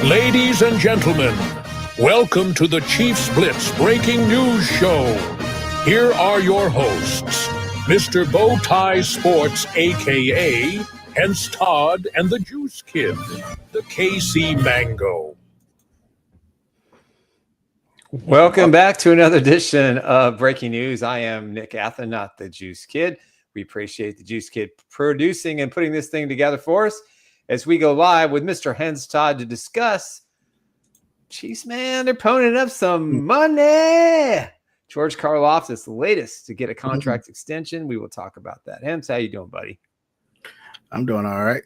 Ladies and gentlemen, welcome to the Chiefs Blitz Breaking News Show. Here are your hosts, Mr. Bowtie Sports, a.k.a. Hense Todd, and the Juice Kid, the KC Mango. Welcome back to another edition of Breaking News. I am Nick Athen, not the Juice Kid. We appreciate the Juice Kid producing and putting this thing together for us as we go live with Mr. Hense Todd to discuss Chiefs, man, they're ponying up some money. George Karlaftis, the latest to get a contract extension. We will talk about that. Hense, how you doing, buddy? I'm doing all right.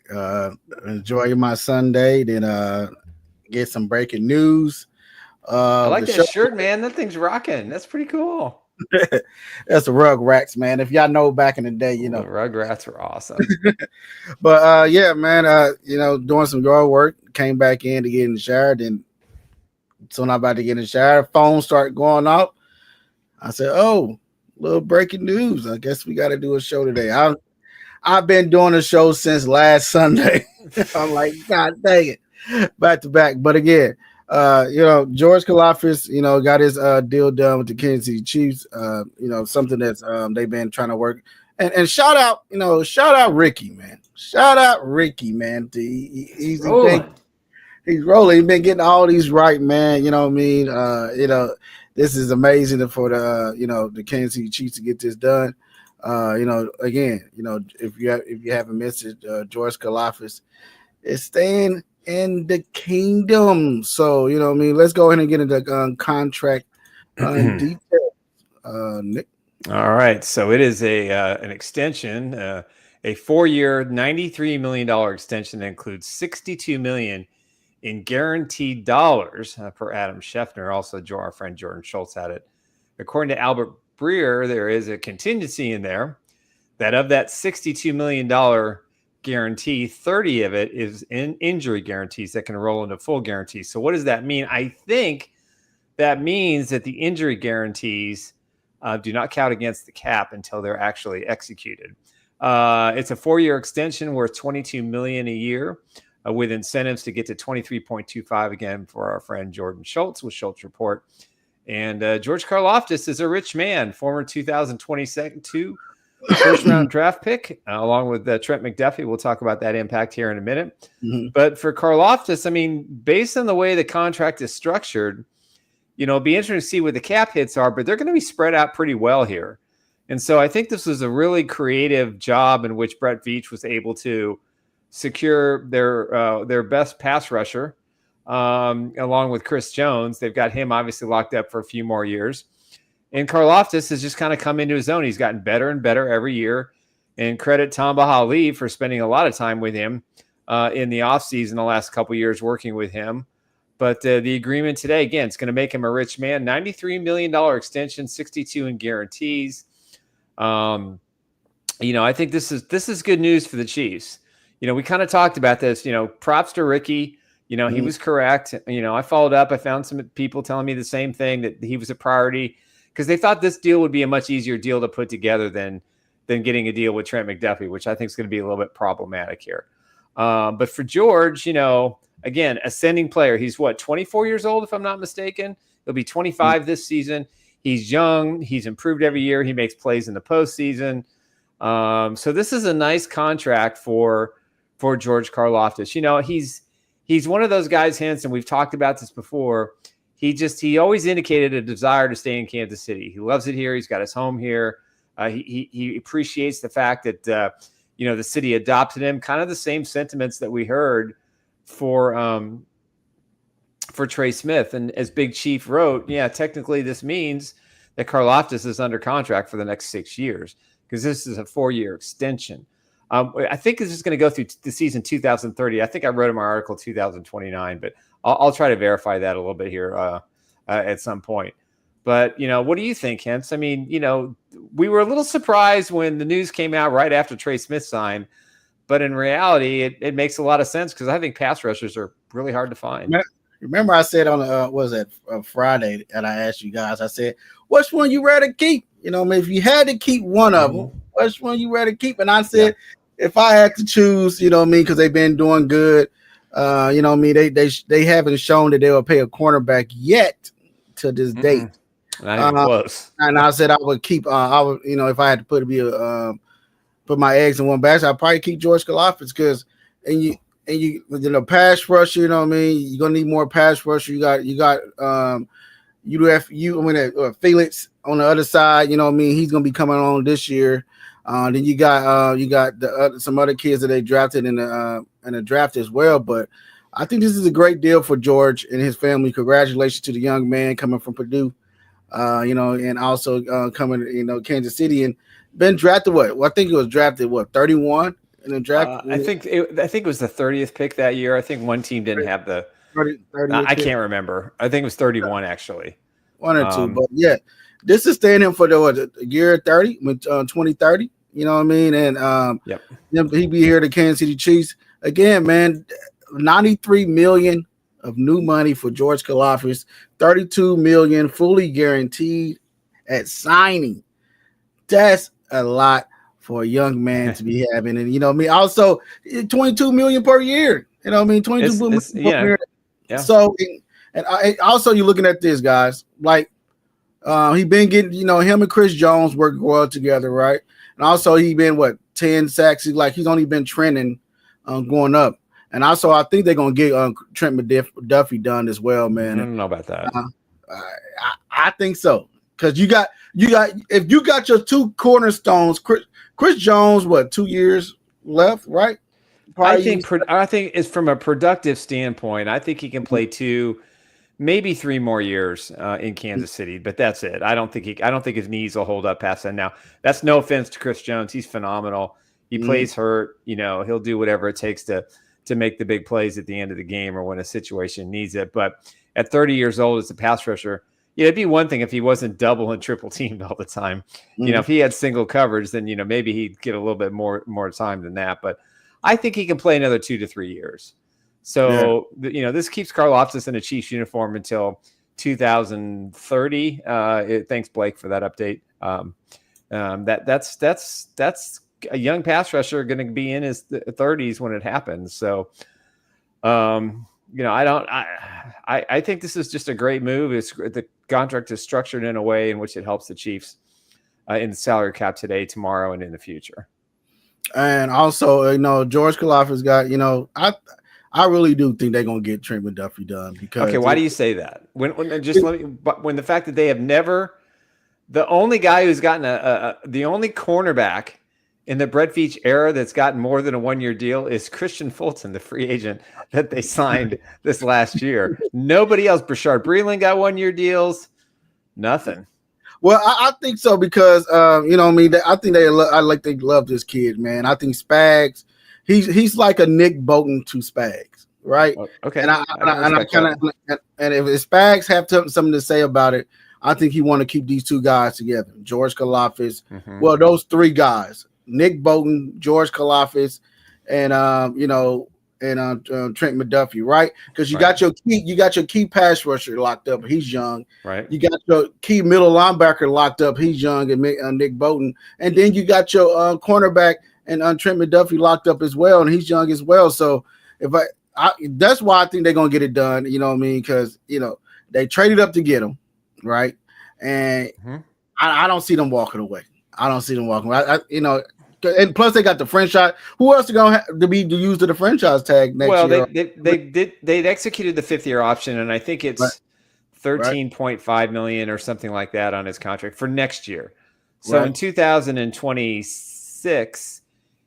Enjoying my Sunday, then get some breaking news. I like that shirt, man. That thing's rocking. That's pretty cool. That's the Rugrats, man. If y'all know back in the day, you know. The Rugrats were awesome. But yeah, man, doing some yard work, came back in to get in the shower. Then soon I'm about to get in the shower, phone started going off. I said, oh, little breaking news. I guess we got to do a show today. I've been doing a show since last Sunday. I'm like, God dang it. Back to back. But again, George Karlaftis, got his deal done with the Kansas City Chiefs. Something that's they've been trying to work. And shout out Ricky, man. Shout out Ricky, man. He's rolling. He's rolling. He's been getting all these right, man. You know what I mean? This is amazing for the Kansas City Chiefs to get this done. If you haven't missed it, George Karlaftis is staying in the kingdom. So, let's go ahead and get into contract details. Nick. All right. So it is an extension, a 4-year, $93 million extension that includes $62 million in guaranteed dollars per Adam Schefter. Also, our friend Jordan Schultz had it. According to Albert Breer, there is a contingency in there that of that $62 million guarantee, 30 of it is in injury guarantees that can roll into full guarantees. So what does that mean? I think that means that the injury guarantees do not count against the cap until they're actually executed. It's a 4-year extension worth $22 million a year with incentives to get to 23.25 again for our friend Jordan Schultz with Schultz Report. And George Karlaftis is a rich man, former 2022 first-round draft pick, along with Trent McDuffie. We'll talk about that impact here in a minute. Mm-hmm. But for Karlaftis, I mean, based on the way the contract is structured, it'll be interesting to see what the cap hits are, but they're going to be spread out pretty well here. And so I think this was a really creative job in which Brett Veach was able to secure their best pass rusher, along with Chris Jones. They've got him obviously locked up for a few more years. And Karlaftis has just kind of come into his own. He's gotten better and better every year. And credit Tom Bahali for spending a lot of time with him in the offseason the last couple of years working with him. But the agreement today, again, it's going to make him a rich man. $93 million extension, 62 in guarantees. I think this is good news for the Chiefs. We kind of talked about this. Props to Ricky. He was correct. I followed up. I found some people telling me the same thing, that he was a priority, because they thought this deal would be a much easier deal to put together than getting a deal with Trent McDuffie, which I think is going to be a little bit problematic here. But for George, again, ascending player. He's 24 years old, if I'm not mistaken. He'll be 25 this season. He's young. He's improved every year. He makes plays in the postseason. So this is a nice contract for George Karlaftis. He's one of those guys, Hense, and we've talked about this before. He always indicated a desire to stay in Kansas City. He loves it here. He's got his home here. He appreciates the fact that the city adopted him. Kind of the same sentiments that we heard for Trey Smith. And as Big Chief wrote, yeah, technically this means that Karlaftis is under contract for the next 6 years, because this is a 4-year extension. I think this is going to go through the season 2030. I think I wrote in my article 2029, but I'll try to verify that a little bit here at some point. But, what do you think, Hense? I mean, we were a little surprised when the news came out right after Trey Smith signed, but in reality, it makes a lot of sense, because I think pass rushers are really hard to find. Remember I said on Friday, and I asked you guys, I said, which one you rather keep? If you had to keep one of them, which one you rather keep? And I said, if I had to choose, because they've been doing good, You know what I mean? They haven't shown that they will pay a cornerback yet to this date. Not even close. And I said I would keep. I would, you know, if I had to put my eggs in one basket, I'd probably keep George Karlaftis because you know, pass rusher. You know what I mean? You're gonna need more pass rusher. You got Felix on the other side. You know what I mean? He's gonna be coming on this year. Then you got some other kids that they drafted in the draft as well. But I think this is a great deal for George and his family. Congratulations to the young man coming from Purdue. You know, and also coming, you know, Kansas City and been drafted. Well, I think it was drafted 31 in the draft. I think it was the 30th pick that year. I think one team didn't have the 30 I can't remember. I think it was 31 actually. One or two, but yeah, this is staying in for the year 30, 2030. You know what I mean? And he'll be here to Kansas City Chiefs again, man. 93 million of new money for George Karlaftis, 32 million fully guaranteed at signing. That's a lot for a young man to be having. And you know what I mean? Also, 22 million per year. You know what I mean? 22 million per year. Yeah. So and also you're looking at this, guys. Like he been getting, you know, him and Chris Jones work well together, right? And also he been 10 sacks. He's only been trending going up. And also, I think they're gonna get Trent McDuffie done as well, man. I don't know about that. I think so because you got if you got your two cornerstones, Chris Jones, 2 years left, right? I think it's from a productive standpoint. I think he can play 2, maybe 3 more years in Kansas City, but that's it. I don't think his knees will hold up past that. Now, that's no offense to Chris Jones. He's phenomenal. He plays hurt. You know, he'll do whatever it takes to make the big plays at the end of the game or when a situation needs it. But at 30 years old as a pass rusher, it'd be one thing if he wasn't double and triple teamed all the time. You know, if he had single coverage, then, you know, maybe he'd get a little bit more time than that. But I think he can play another 2 to 3 years. So, you know, this keeps Karlaftis in a Chiefs uniform until 2030. Thanks, Blake, for that update. That's a young pass rusher going to be in his 30s when it happens. So, you know, I think this is just a great move. The contract is structured in a way in which it helps the Chiefs in the salary cap today, tomorrow, and in the future. And also, you know, George Karlaftis got, you know, I really do think they're gonna get Trent McDuffie done because. Okay, why do you say that? When the fact that they have never, the only guy who's gotten the only cornerback in the Brett Veach era that's gotten more than a 1-year deal is Christian Fulton, the free agent that they signed this last year. Nobody else. Brashard Breeland got 1-year deals. Nothing. Well, I think so because you know what I mean. I think they love this kid, man. I think Spags, he's like a Nick Bolton to Spags, right? Okay. And if Spags have something to say about it, I think he want to keep these two guys together. George Karlaftis. Well, those 3 guys. Nick Bolton, George Karlaftis, and Trent McDuffie, right? Because you got your key pass rusher locked up. He's young, right? You got your key middle linebacker locked up. He's young, and Nick Bolton, and then you got your cornerback and Trent McDuffie locked up as well, and he's young as well. So if that's why I think they're gonna get it done. You know what I mean? Because you know they traded up to get him, right? And I don't see them walking away. I don't see them walking away. You know. And plus, they got the franchise. Who else are going to have to be used to the franchise tag next year? Well, they executed the 5th-year option, and I think it's $13.5 million or something like that on his contract for next year. So in 2026,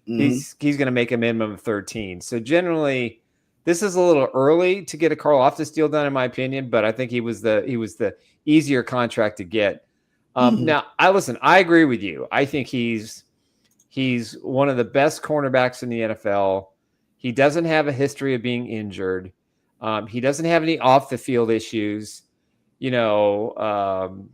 he's going to make a minimum of 13. So generally, this is a little early to get a Karlaftis deal done, in my opinion. But I think he was the easier contract to get. Now, I agree with you. I think he's one of the best cornerbacks in the NFL. He doesn't have a history of being injured. He doesn't have any off the field issues. You know,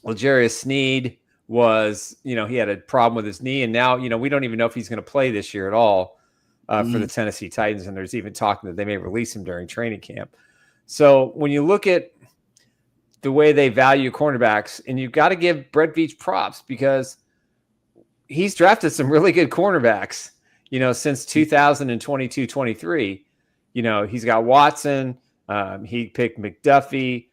L'Jarius Sneed was, you know, he had a problem with his knee, and now, you know, we don't even know if he's going to play this year at all for the Tennessee Titans. And there's even talk that they may release him during training camp. So when you look at the way they value cornerbacks, and you've got to give Brett Veach props because he's drafted some really good cornerbacks, you know, since 2022-23. He's got Watson. He picked McDuffie.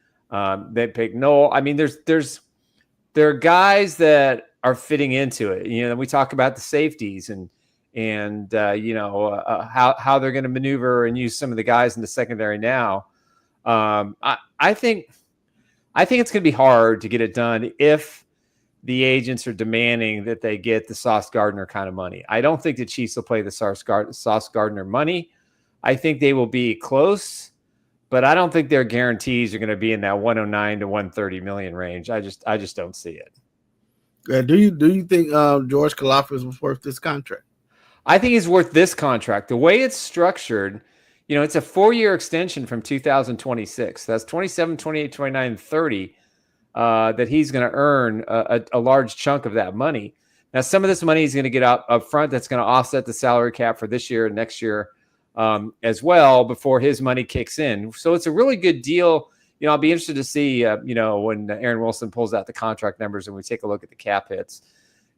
They picked Noel. I mean, there are guys that are fitting into it. We talk about the safeties and how they're going to maneuver and use some of the guys in the secondary now. I think it's going to be hard to get it done if the agents are demanding that they get the Sauce Gardner kind of money. I don't think the Chiefs will play the Sauce Gardner money. I think they will be close, but I don't think their guarantees are going to be in that 109 to 130 million range. I just don't see it. Do you think George Karlaftis was worth this contract? I think he's worth this contract. The way it's structured, it's a 4-year extension from 2026. That's 27, 28, 29, 30 that he's going to earn a large chunk of that money. Now, some of this money he's going to get up front that's going to offset the salary cap for this year and next year as well before his money kicks in. So it's a really good deal. I'll be interested to see, when Aaron Wilson pulls out the contract numbers and we take a look at the cap hits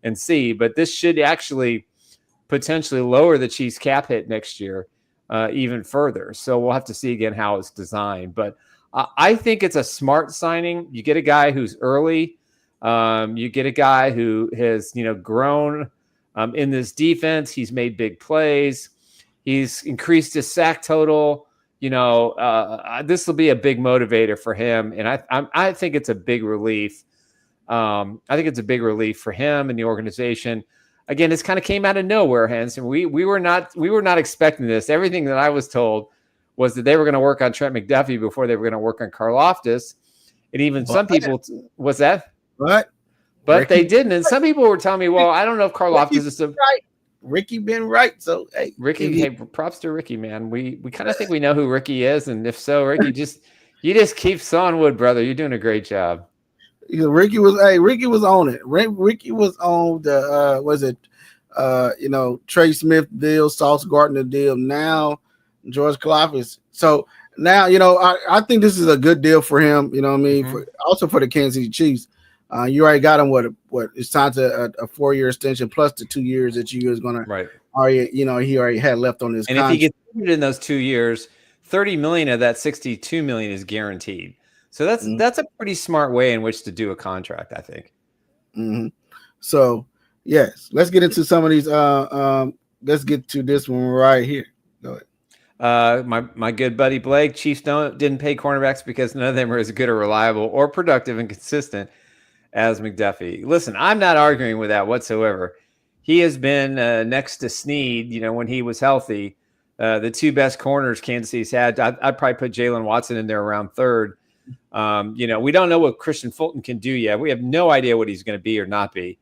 and see. But this should actually potentially lower the Chiefs cap hit next year even further. So we'll have to see again how it's designed. But I think it's a smart signing. You get a guy who's early. You get a guy who has, grown in this defense. He's made big plays. He's increased his sack total. This will be a big motivator for him. And I think it's a big relief. I think it's a big relief for him and the organization. Again, this kind of came out of nowhere, Hense, and we were not expecting this. Everything that I was told was that they were going to work on Trent McDuffie before they were going to work on Karlaftis. And even some people was that? But Ricky, they didn't. And some people were telling me, well, I don't know if Karlaftis is right. Ricky been right. So hey, Ricky, hey, props to Ricky, man. We kind of think we know who Ricky is, and if so, Ricky, you just keep sawing wood, brother. You're doing a great job. Ricky was on it. Ricky was on the Trey Smith deal, Sauce Gardner deal. Now George Karlaftis. So now I think this is a good deal for him. You know what I mean? Mm-hmm. Also for the Kansas City Chiefs. You already got him. What it's time to a 4-year extension plus the 2 years that you is gonna. Right. He already had left on his. And contract. if he gets in those 2 years, 30 million of that 62 million is guaranteed. So that's a pretty smart way in which to do a contract, I think. Mm-hmm. So yes, let's get into some of these. Let's get to this one right here. Go ahead. My good buddy Blake, Chiefs didn't pay cornerbacks because none of them are as good or reliable or productive and consistent as McDuffie. Listen, I'm not arguing with that whatsoever. He has been next to Snead, when he was healthy, the two best corners Kansas City's had. I'd probably put Jalen Watson in there around third. We don't know what Christian Fulton can do yet. We have no idea what he's going to be or not be.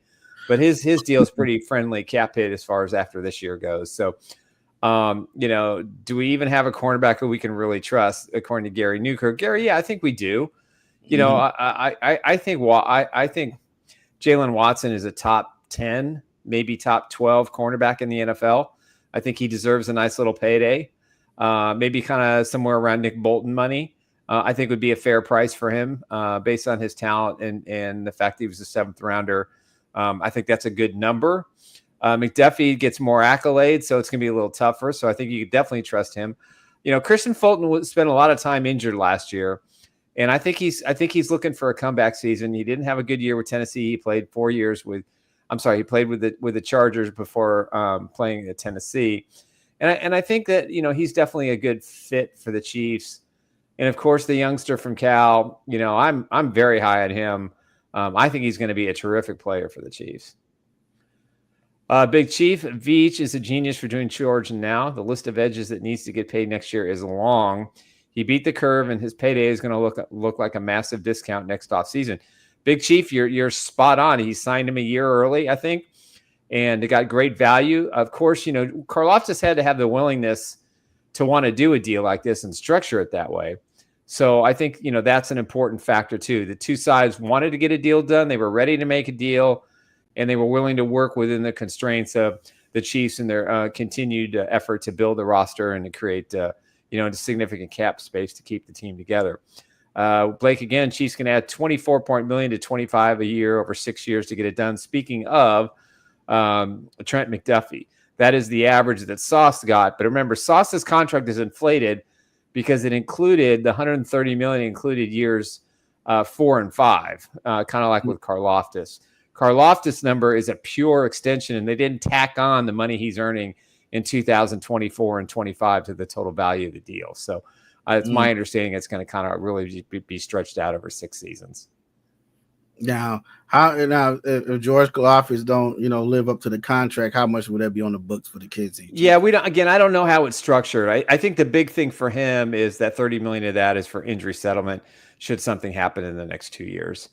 But his deal is pretty friendly cap hit as far as after this year goes. So, do we even have a cornerback who we can really trust, according to Gary Newkirk? Gary, yeah, I think we do. I think Jalen Watson is a top 10, maybe top 12 cornerback in the NFL. I think he deserves a nice little payday, maybe kind of somewhere around Nick Bolton money. I think would be a fair price for him based on his talent and the fact that he was a 7th rounder. I think that's a good number. McDuffie gets more accolades, so it's going to be a little tougher. So I think you could definitely trust him. Christian Fulton spent a lot of time injured last year, and I think he's looking for a comeback season. He didn't have a good year with Tennessee. He played 4 years he played with the Chargers before playing at Tennessee, and I think that he's definitely a good fit for the Chiefs. And of course, the youngster from Cal, I'm very high on him. I think he's going to be a terrific player for the Chiefs. Big Chief, Veach is a genius for doing George now. The list of edges that needs to get paid next year is long. He beat the curve, and his payday is going to look like a massive discount next offseason. Big Chief, you're spot on. He signed him a year early, I think, and it got great value. Of course, Karlaftis had to have the willingness to want to do a deal like this and structure it that way. So I think, that's an important factor too. The two sides wanted to get a deal done. They were ready to make a deal, and they were willing to work within the constraints of the Chiefs and their continued effort to build the roster and to create, significant cap space to keep the team together. Blake, again, Chiefs can add $24 million to $25 a year over 6 years to get it done. Speaking of Trent McDuffie, That is the average that Sauce got. But remember, Sauce's contract is inflated because it included the $130 million included years 4 and 5, kind of like with Karlaftis. Karlaftis' number is a pure extension, and they didn't tack on the money he's earning in 2024 and 25 to the total value of the deal. So it's my understanding it's going to kind of really be stretched out over 6 seasons. Now, if George Karlaftis don't, live up to the contract, how much would that be on the books for the kids? Yeah, we don't. Again, I don't know how it's structured. I think the big thing for him is that $30 million of that is for injury settlement should something happen in the next 2 years.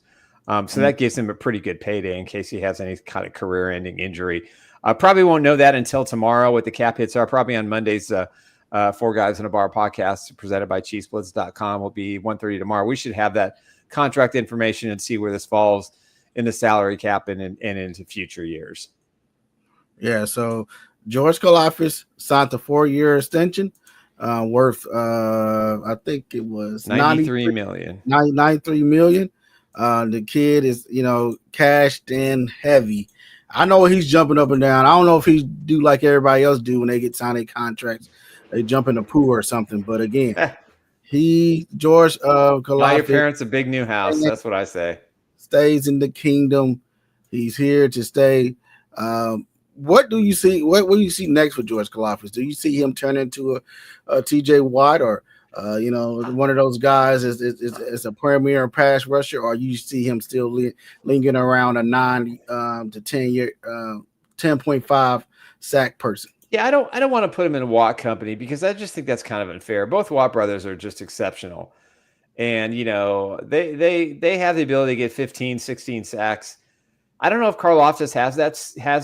So that gives him a pretty good payday in case he has any kind of career-ending injury. Probably won't know that until tomorrow what the cap hits are. Probably on Monday's 4 Guys in a Bar podcast presented by ChiefsBlitz.com will be 1:30 tomorrow. We should have that contract information and see where this falls in the salary cap and into future years. Yeah, so George Karlaftis signed a 4-year extension worth I think it was $93 million. $93 million. The kid is, cashed in heavy. I know he's jumping up and down. I don't know if he do like everybody else do when they get signed contracts. They jump in the pool or something. But again, George Karlaftis, buy your parents a big new house. That's what I say. Stays in the kingdom. He's here to stay. What do you see? What do you see next for George Karlaftis? Do you see him turn into a TJ Watt or one of those guys is a premier pass rusher, or you see him still lingering around a 9 to 10-year 10.5 sack person? Yeah, I don't want to put him in a Watt company because I just think that's kind of unfair. Both Watt brothers are just exceptional. And, they have the ability to get 15, 16 sacks. I don't know if Karlaftis has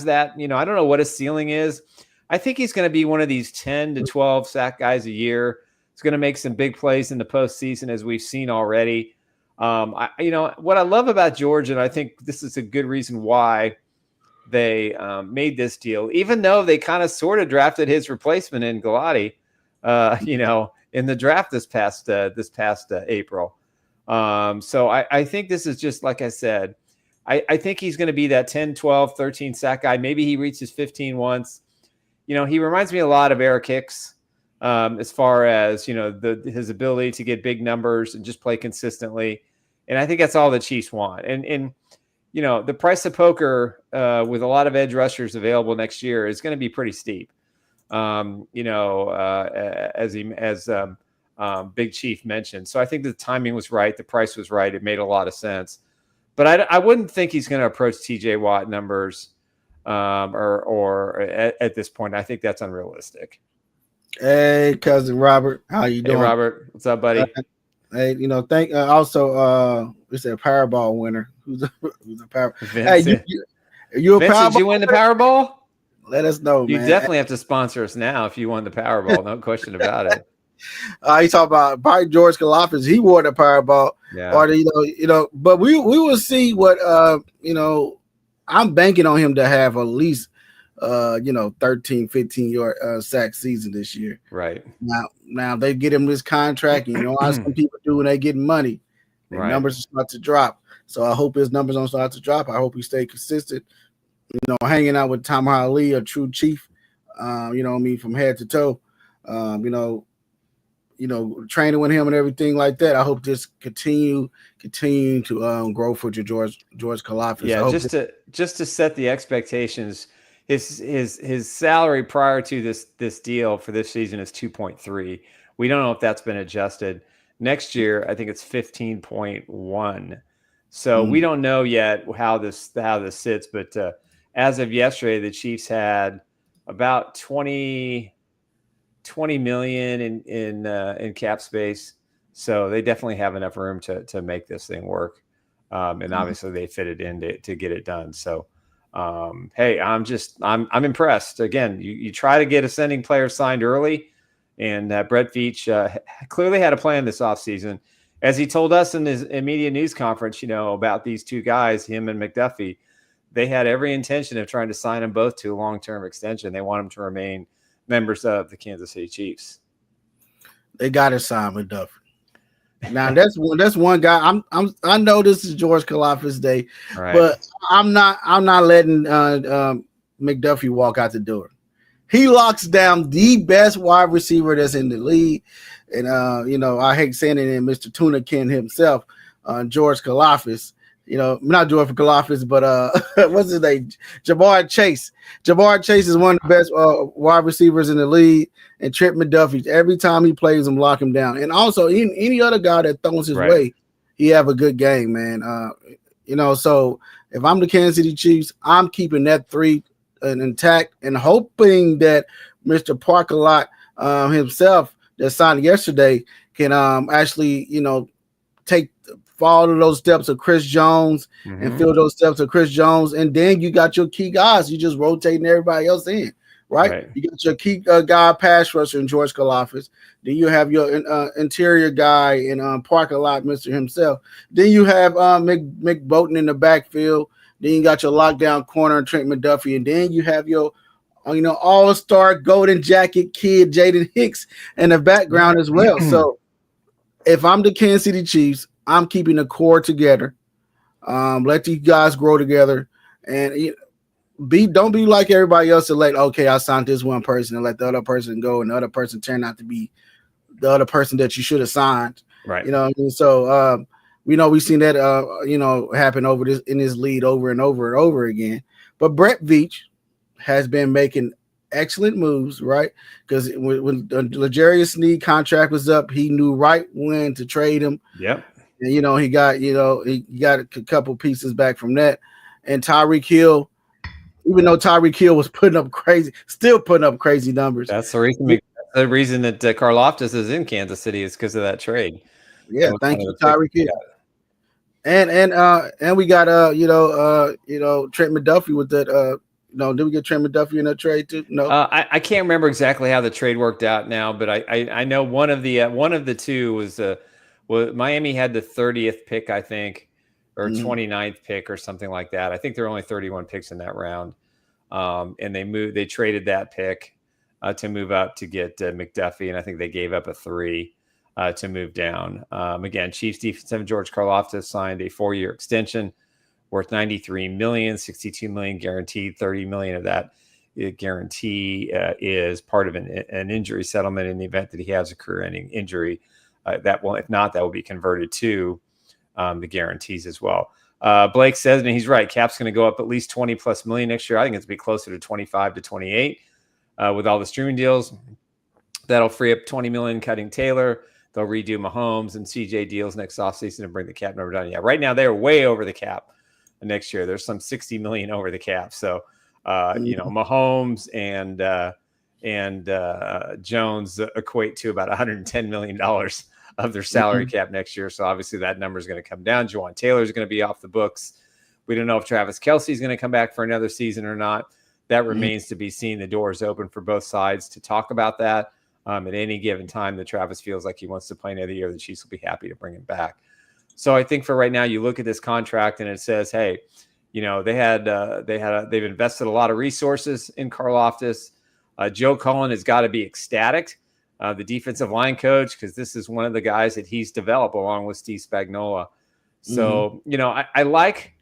that. I don't know what his ceiling is. I think he's going to be one of these 10 to 12 sack guys a year. He's going to make some big plays in the postseason, as we've seen already. What I love about George, and I think this is a good reason why they made this deal, even though they kind of sort of drafted his replacement in Galati, in the draft this past April. So I think this is just, like I said, I think he's going to be that 10, 12, 13 sack guy. Maybe he reaches 15 once. He reminds me a lot of Eric Hicks as far as, his ability to get big numbers and just play consistently. And I think that's all the Chiefs want. And the price of poker with a lot of edge rushers available next year is going to be pretty steep. As Big Chief mentioned. So I think the timing was right. The price was right. It made a lot of sense. But I wouldn't think he's going to approach TJ Watt numbers or at this point. I think that's unrealistic. Hey, cousin Robert, how you doing? Hey, Robert, what's up, buddy? Hey, thank also it's a Powerball winner. Who's a Powerball? Vince, hey, you a Powerball? Did you win the Powerball? Let us know, you man. Definitely have to sponsor us now if you won the Powerball. No question about it. You talk about probably George Karlaftis. He won the Powerball. Yeah. Or but we will see what I'm banking on him to have at least 13, 15 yard sack season this year. Right. Now they get him this contract, and how some people do when they get money. Their numbers start to drop. So I hope his numbers don't start to drop. I hope he stay consistent. Hanging out with Tom Ali, a true chief. From head to toe. Training with him and everything like that. I hope this continue to grow for George Karlaftis. Yeah, just to set the expectations. His salary prior to this deal for this season is 2.3. We don't know if that's been adjusted. Next year, I think it's 15.1. So we don't know yet how this sits. But as of yesterday, the Chiefs had about 20 million in cap space. So they definitely have enough room to make this thing work. And obviously they fit it in to get it done. So. Hey, I'm impressed. Again, you try to get ascending players signed early, and Brett Veach clearly had a plan this offseason. As he told us in his media news conference, about these two guys, him and McDuffie, they had every intention of trying to sign them both to a long-term extension. They want them to remain members of the Kansas City Chiefs. They got to sign McDuffie. Now that's one guy. I know this is George Karlaftis' day, but I'm not letting McDuffie walk out the door. He locks down the best wide receiver that's in the league. And, I hate saying it in Mr. Tuna Ken himself, George Karlaftis. Not George Karlaftis, but what's his name? Ja'Marr Chase. Ja'Marr Chase is one of the best wide receivers in the league. And Trent McDuffie, every time he plays him, lock him down. And also, any other guy that throws his way, he have a good game, man. So if I'm the Kansas City Chiefs, I'm keeping that 3 intact and hoping that Mr. Parker-Lott himself that signed yesterday can actually, follow those steps of Chris Jones and fill those steps of Chris Jones. And then you got your key guys. You just rotating everybody else in, right? You got your key guy pass rusher in George Karlaftis. Then you have your interior guy in Parker-Lott, Mr. himself. Then you have Mick Bolton in the backfield. Then you got your lockdown corner, Trent McDuffie. And then you have your all-star golden jacket kid, Jaden Hicks, in the background as well. So if I'm the Kansas City Chiefs, I'm keeping the core together. Let these guys grow together. And don't be like everybody else and okay, I signed this one person and let the other person go, and the other person turn out to be the other person that you should have signed. Right. You know what I mean? So we've seen that happen in this lead over and over and over again. But Brett Veach has been making excellent moves, right? Because when the L'Jarius Sneed contract was up, he knew right when to trade him. Yep. And he got a couple pieces back from that. And Tyreek Hill, even though Tyreek Hill was still putting up crazy numbers. That's the reason. The reason that Karlaftis is in Kansas City is because of that trade. Yeah, thank you, Tyreek Hill. And we got Trent McDuffie with that. Did we get Trent McDuffie in that trade too? No, I can't remember exactly how the trade worked out now, but I know one of the two was Miami had the 30th pick, I think, or 29th pick or something like that. I think there were only 31 picks in that round, and they traded that pick to move up to get McDuffie, and I think they gave up a 3 to move down. Again, Chiefs defensive George Karlaftis signed a 4-year extension worth $93 million, $62 million guaranteed. $30 million of that guarantee is part of an injury settlement in the event that he has a career-ending injury. That will be converted to the guarantees as well. Blake says, and he's right, cap's going to go up at least 20 plus million next year. I think it's going to be closer to 25 to 28 with all the streaming deals. That'll free up 20 million cutting Taylor. They'll redo Mahomes and CJ deals next offseason and bring the cap number down. Yeah, right now they're way over the cap next year. There's some 60 million over the cap. So, Mahomes and Jones equate to about $110 million of their salary cap next year. So obviously that number is going to come down. Juwan Taylor is going to be off the books. We don't know if Travis Kelce is going to come back for another season or not. That remains to be seen. The door is open for both sides to talk about that. At any given time that Travis feels like he wants to play another year, the Chiefs will be happy to bring him back. So I think for right now, you look at this contract and it says, hey, they've invested a lot of resources in Karlaftis. Joe Cullen has got to be ecstatic, the defensive line coach, because this is one of the guys that he's developed along with Steve Spagnuolo. So, I like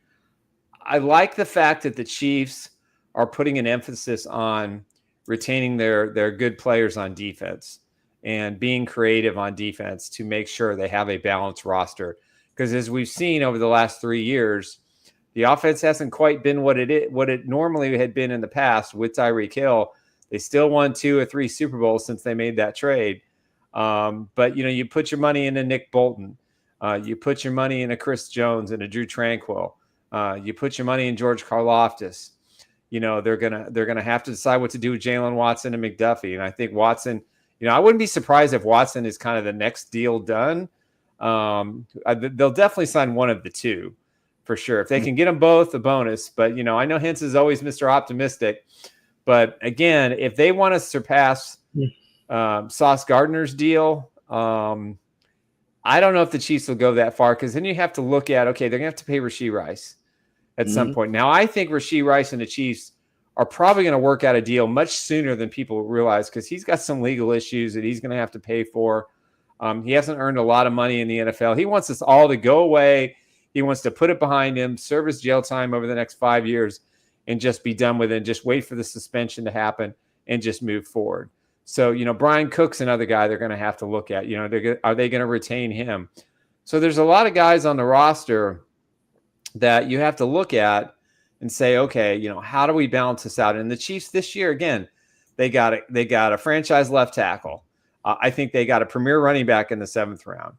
the fact that the Chiefs are putting an emphasis on retaining their good players on defense and being creative on defense to make sure they have a balanced roster. Because as we've seen over the last 3 years, the offense hasn't quite been what it normally had been in the past with Tyreek Hill. They still won 2 or 3 Super Bowls since they made that trade. But, you put your money into Nick Bolton. You put your money into Chris Jones and a Drew Tranquill. You put your money in George Karlaftis. They're gonna have to decide what to do with Jalen Watson and McDuffie. And I think Watson, I wouldn't be surprised if Watson is kind of the next deal done. They'll definitely sign one of the two for sure. If they can get them both, a bonus. But, I know Hense is always Mr. Optimistic. But again, if they want to surpass Sauce Gardner's deal, I don't know if the Chiefs will go that far, because then you have to look at, okay, they're going to have to pay Rashee Rice at some point. Now, I think Rashee Rice and the Chiefs are probably going to work out a deal much sooner than people realize, because he's got some legal issues that he's going to have to pay for. He hasn't earned a lot of money in the NFL. He wants this all to go away. He wants to put it behind him, serve his jail time over the next 5 years, and just be done with it and just wait for the suspension to happen and just move forward. So, Brian Cook's another guy they're going to have to look at. Are they going to retain him? So there's a lot of guys on the roster that you have to look at and say, okay, how do we balance this out? And the Chiefs this year, again, they got a franchise left tackle. I think they got a premier running back in the 7th round.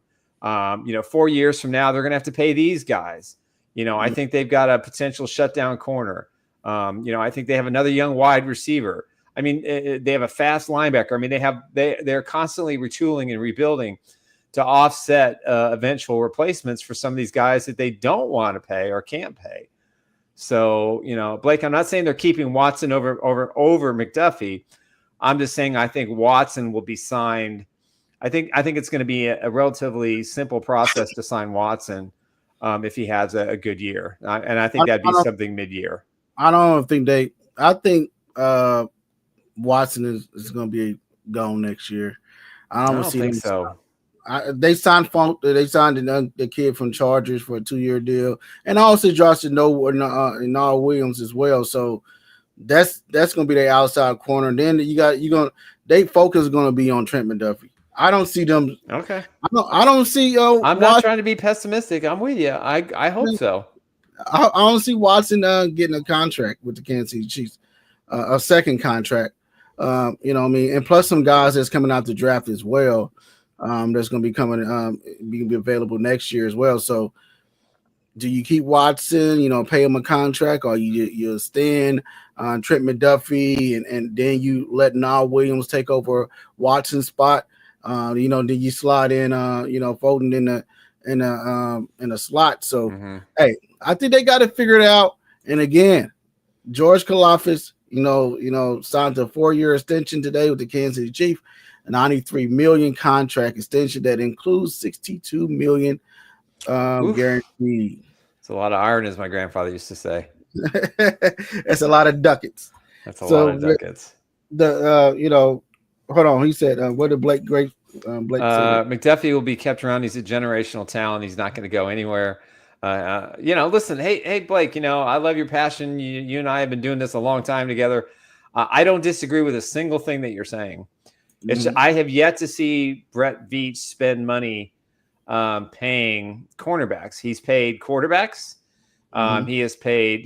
4 years from now, they're going to have to pay these guys. I think they've got a potential shutdown corner. I think they have another young wide receiver. I mean, they have a fast linebacker. I mean, they're constantly retooling and rebuilding to offset eventual replacements for some of these guys that they don't want to pay or can't pay. So, Blake, I'm not saying they're keeping Watson over McDuffie. I'm just saying I think Watson will be signed. I think it's going to be a relatively simple process to sign Watson if he has a good year. And I think that'd be something mid-year. I think Watson is going to be gone next year. I don't think so. They signed the kid from Chargers for a 2-year deal, and also Josh Noah Williams as well. So that's going to be their outside corner. And then they focus is going to be on Trent McDuffie. I don't see them. Okay. I don't see. I'm not trying to be pessimistic. I'm with you. I hope so. I don't see Watson getting a contract with the Kansas City Chiefs, a second contract. And plus some guys that's coming out the draft as well. That's going to be coming, be available next year as well. So, do you keep Watson? Pay him a contract, or you stand Trent McDuffie, and then you let Noah Williams take over Watson's spot? Then you slide in, Foden in a slot. So, Hey, I think they got to figure it out. And again, George Karlaftis, signed a 4-year extension today with the Kansas City Chiefs. A $93 million contract extension that includes $62 million guaranteed. It's a lot of iron, as my grandfather used to say. That's a lot of ducats. That's a lot of ducats. Hold on. He said, what did Blake say? McDuffie will be kept around. He's a generational talent. He's not going to go anywhere. Listen, hey, Blake, I love your passion. You and I have been doing this a long time together. I don't disagree with a single thing that you're saying. I have yet to see Brett Veach spend money paying cornerbacks. He's paid quarterbacks. He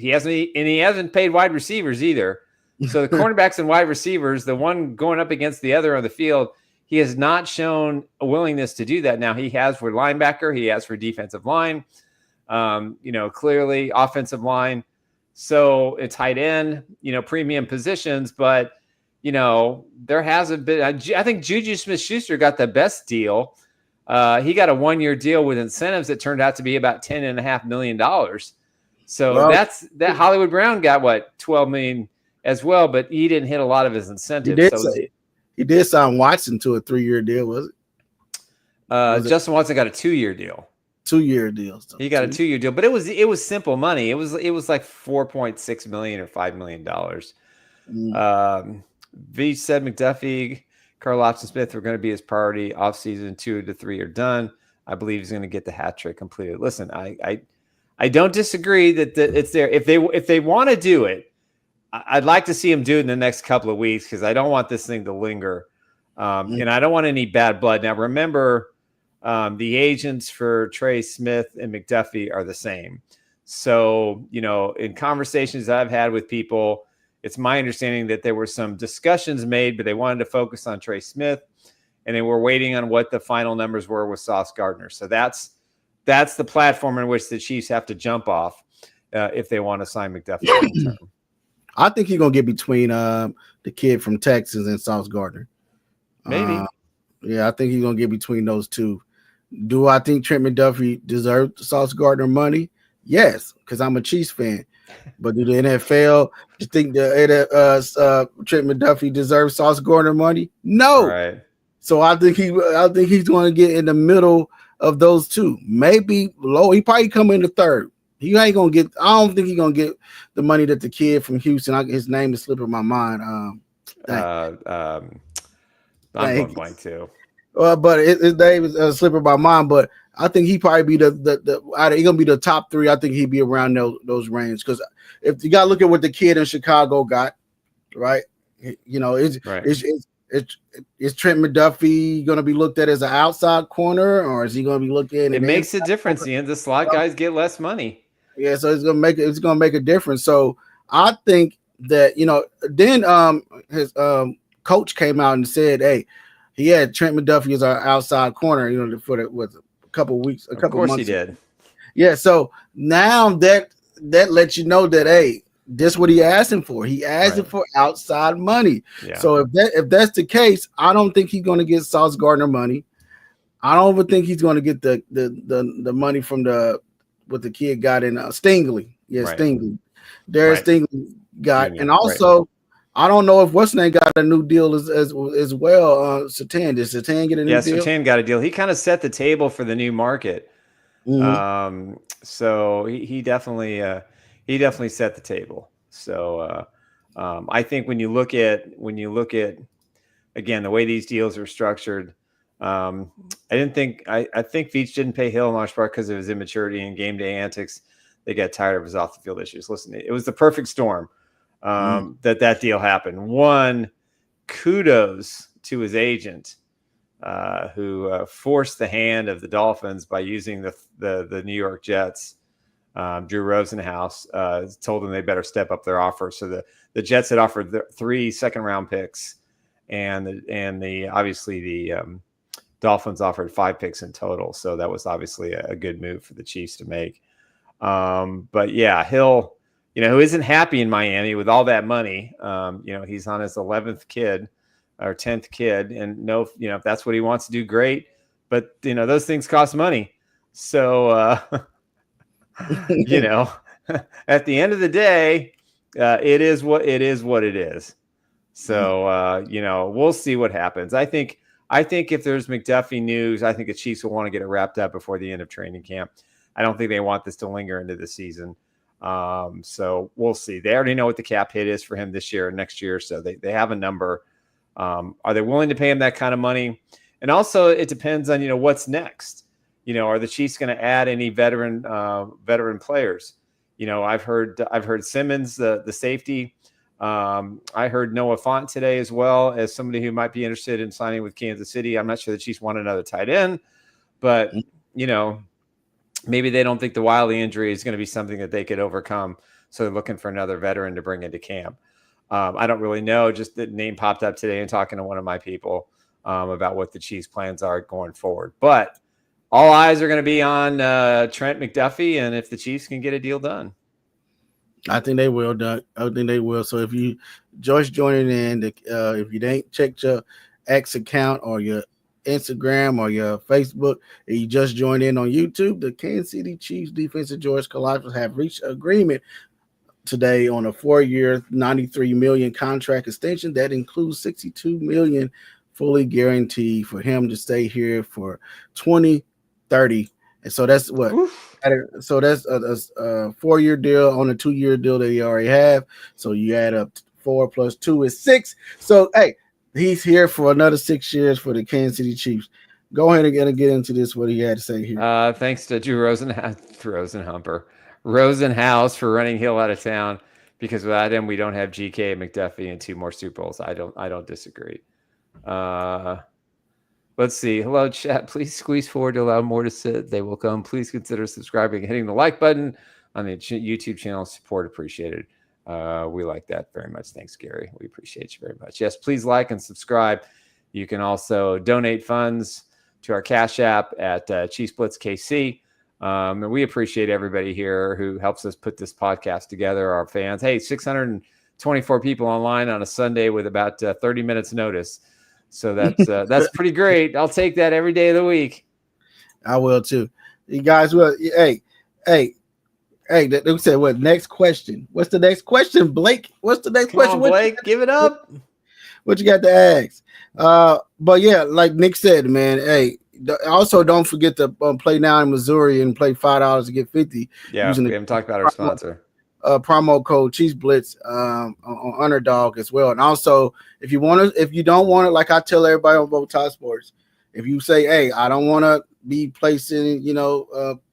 hasn't paid wide receivers either. So the cornerbacks and wide receivers, the one going up against the other on the field, he has not shown a willingness to do that. Now he has for linebacker, he has for defensive line, clearly offensive line. So it's tight end, premium positions, but there hasn't been. I think Juju Smith-Schuster got the best deal. He got a 1-year deal with incentives that turned out to be about $10.5 million. So that Hollywood Brown got $12 million as well, but he didn't hit a lot of his incentives. He did sign Watson to a 3-year deal, was it? Justin Watson got a 2-year deal. 2-year deal. So he got a 2-year deal, but it was simple money. It was like $4.6 million or $5 million. V said McDuffie, Karlaftis, and Smith were going to be his priority offseason. 2 to 3 are done. I believe he's going to get the hat trick completed. Listen, I don't disagree that it's there. If they want to do it, I'd like to see him do it in the next couple of weeks because I don't want this thing to linger. And I don't want any bad blood. Now, remember, the agents for Trey Smith and McDuffie are the same. So, in conversations I've had with people, it's my understanding that there were some discussions made, but they wanted to focus on Trey Smith, and they were waiting on what the final numbers were with Sauce Gardner. So that's the platform in which the Chiefs have to jump off if they want to sign McDuffie. I think he's gonna get between the kid from Texas and Sauce Gardner. Maybe. I think he's gonna get between those two. Do I think Trent McDuffie deserves Sauce Gardner money? Yes, because I'm a Chiefs fan. But do the NFL think that Trent McDuffie deserves Sauce Gardner money? No. Right. So I think he's going to get in the middle of those two. Maybe low. He probably come in the third. He ain't gonna get. I don't think he's gonna get the money that the kid from Houston. His name is slipping my mind. I'm going blank too. But his name is slipping my mind. But I think he probably be he's gonna be the top 3. I think he'd be around those range because if you got to look at what the kid in Chicago got, right? You know, is Right. is Trent McDuffie going to be looked at as an outside corner, or is he going to be looked at? It makes a difference. The slot guys get less money. Yeah, so it's gonna make a difference. So I think that then his coach came out and said, hey, he had Trent McDuffie as our outside corner, for a couple weeks, a couple months. Of course he did. Yeah, so now that lets you know that, hey, this is what he asking for. He asking for outside money. Yeah. So if that's the case, I don't think he's gonna get Sauce Gardner money. I don't even think he's gonna get the money from what the kid got in Stingley. Yeah, Stingley. Darius Stingley got, and also I don't know if what's name got a new deal as well. Satan, did Satan get a new deal? Yeah, Satan got a deal. He kind of set the table for the new market. Mm-hmm. So he definitely set the table. So I think when you look at again the way these deals are structured. I think Veach didn't pay Hill in large part because of his immaturity and game day antics. They got tired of his off the field issues. Listen, it was the perfect storm that deal happened. One, kudos to his agent who forced the hand of the Dolphins by using the New York Jets. Drew Rosenhaus told them they better step up their offer. So the Jets had offered 3 second-round picks, and obviously the Dolphins offered 5 picks in total. So that was obviously a good move for the Chiefs to make. But yeah, Hill, who isn't happy in Miami with all that money, he's on his 11th kid or 10th kid, and if that's what he wants to do, great. But those things cost money. So, at the end of the day, it is what it is. So, we'll see what happens. I think if there's McDuffie news, I think the Chiefs will want to get it wrapped up before the end of training camp. I don't think they want this to linger into the season. So we'll see. They already know what the cap hit is for him this year and next year. So they have a number. Are they willing to pay him that kind of money? And also it depends on, what's next. Are the Chiefs going to add any veteran players? I've heard Simmons, the safety. I heard Noah Fant today as well as somebody who might be interested in signing with Kansas City. I'm not sure the Chiefs want another tight end, but maybe they don't think the Wiley injury is going to be something that they could overcome. So they're looking for another veteran to bring into camp. I don't really know. Just the name popped up today and talking to one of my people about what the Chiefs' plans are going forward. But all eyes are going to be on Trent McDuffie and if the Chiefs can get a deal done. I think they will, Doug. I think they will. So if you just joining in, if you ain't checked your X account or your Instagram or your Facebook, and you just joined in on YouTube, the Kansas City Chiefs defensive George Karlaftis have reached agreement today on a 4-year, $93 million contract extension that includes $62 million fully guaranteed for him to stay here for 2030. And so that's what. So that's a 4-year deal on a 2-year deal that he already have. So you add up 4 plus 2 is 6. So hey, he's here for another 6 years for the Kansas City Chiefs. Go ahead and get into this. What he had to say here. Thanks to Drew Rosenhaus for running Hill out of town, because without him we don't have GK, McDuffie, and 2 more Super Bowls. I don't disagree. Let's see. Hello, chat. Please squeeze forward to allow more to sit. They will come. Please consider subscribing and hitting the like button on the YouTube channel. Support appreciated. We like that very much. Thanks, Gary. We appreciate you very much. Yes, please like and subscribe. You can also donate funds to our Cash App at Chiefs Blitz KC. And we appreciate everybody here who helps us put this podcast together, our fans. Hey, 624 people online on a Sunday with about 30 minutes notice. So that's pretty great. I'll take that every day of the week. I will too. You guys will. Hey. They said what? Next question. What's the next question, Blake? What's the next question? On, Blake, give it up. What you got to ask? But yeah, like Nick said, man. Hey, also don't forget to play now in Missouri and play $5 to get 50. Yeah, we haven't talked about our sponsor. Promo code Chiefs Blitz on Underdog as well. And also, if you don't want it, like I tell everybody on Todd Sports, If you say, hey, I don't want to be placing,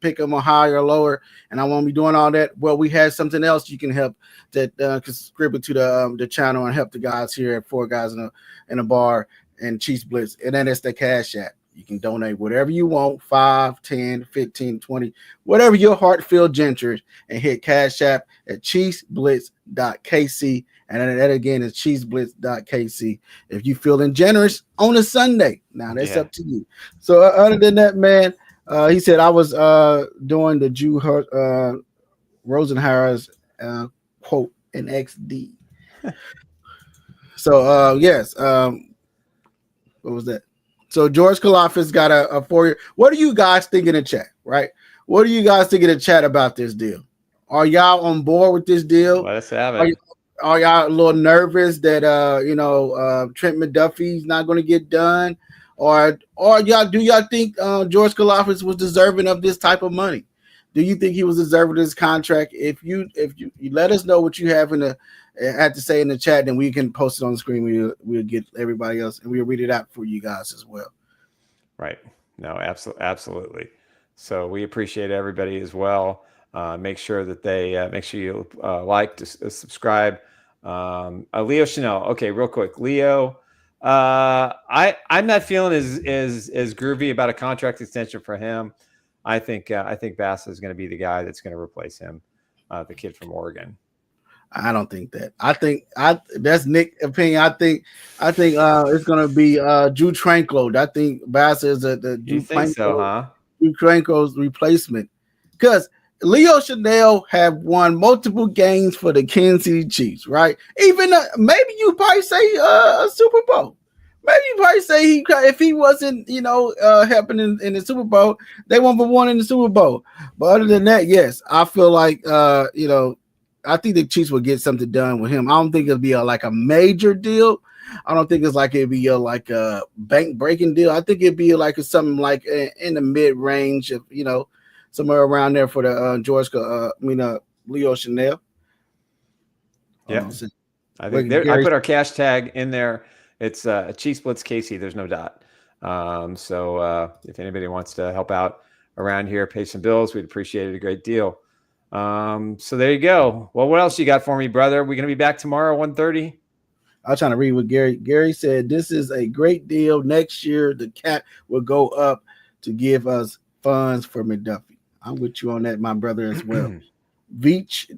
pick them a higher or lower, and I won't be doing all that. Well, we had something else you can help that contribute to the channel and help the guys here at Four Guys in a Bar and Chiefs Blitz. And then it's the Cash App. You can donate whatever you want, 5, 10, 15, 20, whatever your heart feels generous, and hit Cash App at chiefsblitz.kc. And that again is chiefsblitz.kc. If you feeling generous on a Sunday, now that's up to you. So other than that, man, he said I was doing the Jew Rosenhauer's quote in XD. So yes, what was that? So George Karlaftis got a 4-year. What do you guys think in the chat? Right? What do you guys think in the chat about this deal? Are y'all on board with this deal? Let us have it. Are y'all a little nervous that Trent McDuffie's not going to get done, or do y'all think George Karlaftis was deserving of this type of money? Do you think he was deserving of this contract? If you let us know what you have had to say in the chat, then we can post it on the screen. We'll get everybody else, and we'll read it out for you guys as well. Right? No, absolutely. So we appreciate everybody as well. Make sure that make sure you like, subscribe. Leo Chanel. Okay, real quick, Leo. I'm not feeling as groovy about a contract extension for him. I think Bass is going to be the guy that's going to replace him, the kid from Oregon. I don't think that. I think that's Nick's opinion. I think it's going to be Drew Tranquil. I think Bass is the You think so, huh? Drew Tranquil's replacement, because Leo Chanel have won multiple games for the Kansas City Chiefs, right? Even maybe you probably say a Super Bowl. Maybe you probably say if he wasn't, helping in the Super Bowl, they won't have won in the Super Bowl. But other than that, yes, I feel like I think the Chiefs will get something done with him. I don't think it'll be a major deal. I don't think it's it'd be a bank breaking deal. I think it'd be something like in the mid range of somewhere around there for the Leo Chanel. Yeah, I think I put our cash tag in there. It's Chiefs Blitz KC. There's no dot. So if anybody wants to help out around here, pay some bills, we'd appreciate it a great deal. So there you go. Well, what else you got for me, brother? We're gonna be back tomorrow, 1:30. I was trying to read what Gary said. This is a great deal. Next year, the cap will go up to give us funds for McDuffie. I'm with you on that, my brother, as well. Veach,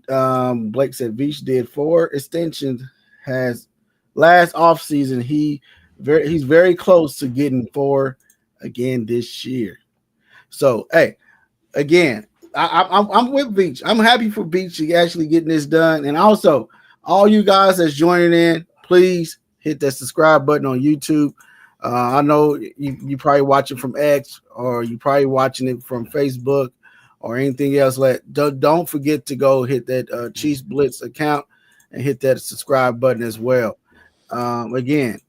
Blake said Veach did 4 extensions. Has last offseason, he's very close to getting 4 again this year. So, hey, again, I'm with Veach. I'm happy for Veach actually getting this done. And also, all you guys that's joining in, please hit that subscribe button on YouTube. I know you probably watching from X, or you probably watching it from Facebook or anything else. Don't forget to go hit that Chiefs Blitz account and hit that subscribe button as well. Again,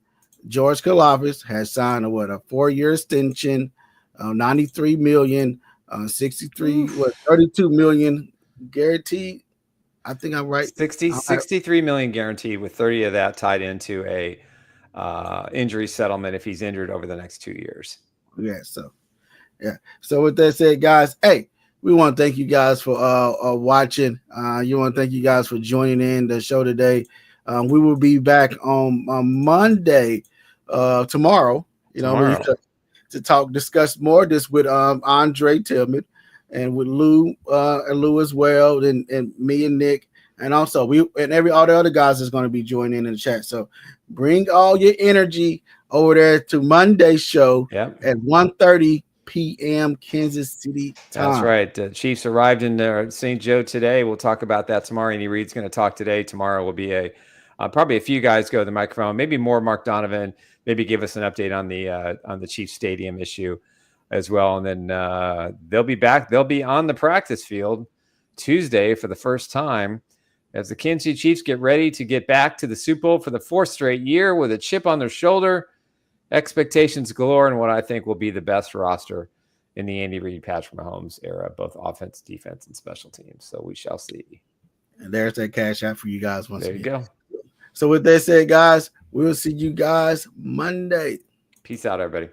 George Karlaftis has signed a 4-year extension, $93 million, 32 million guaranteed. I think I'm right. 63 million guaranteed, with 30 of that tied into a injury settlement if he's injured over the next 2 years. So with that said, guys, hey, we want to thank you guys for watching. You want to thank you guys for joining in the show today. We will be back on Monday, tomorrow. To discuss more this with Andre Tillman and with Lou as well, and me and Nick, and also all the other guys is going to be joining in the chat. So bring all your energy over there to Monday's show at 1:30 p.m. Kansas City time. That's right. The Chiefs arrived in St. Joe today. We'll talk about that tomorrow. Andy Reid's going to talk today. Tomorrow will be probably a few guys go to the microphone, maybe more Mark Donovan, maybe give us an update on the Chiefs Stadium issue as well. And then they'll be back. They'll be on the practice field Tuesday for the first time as the Kansas City Chiefs get ready to get back to the Super Bowl for the 4th straight year with a chip on their shoulder. Expectations galore, and what I think will be the best roster in the Andy Reid, Patrick Mahomes era, both offense, defense, and special teams. So we shall see. And there's that cash out for you guys once again. There you go. So with that said, guys, we'll see you guys Monday. Peace out, everybody.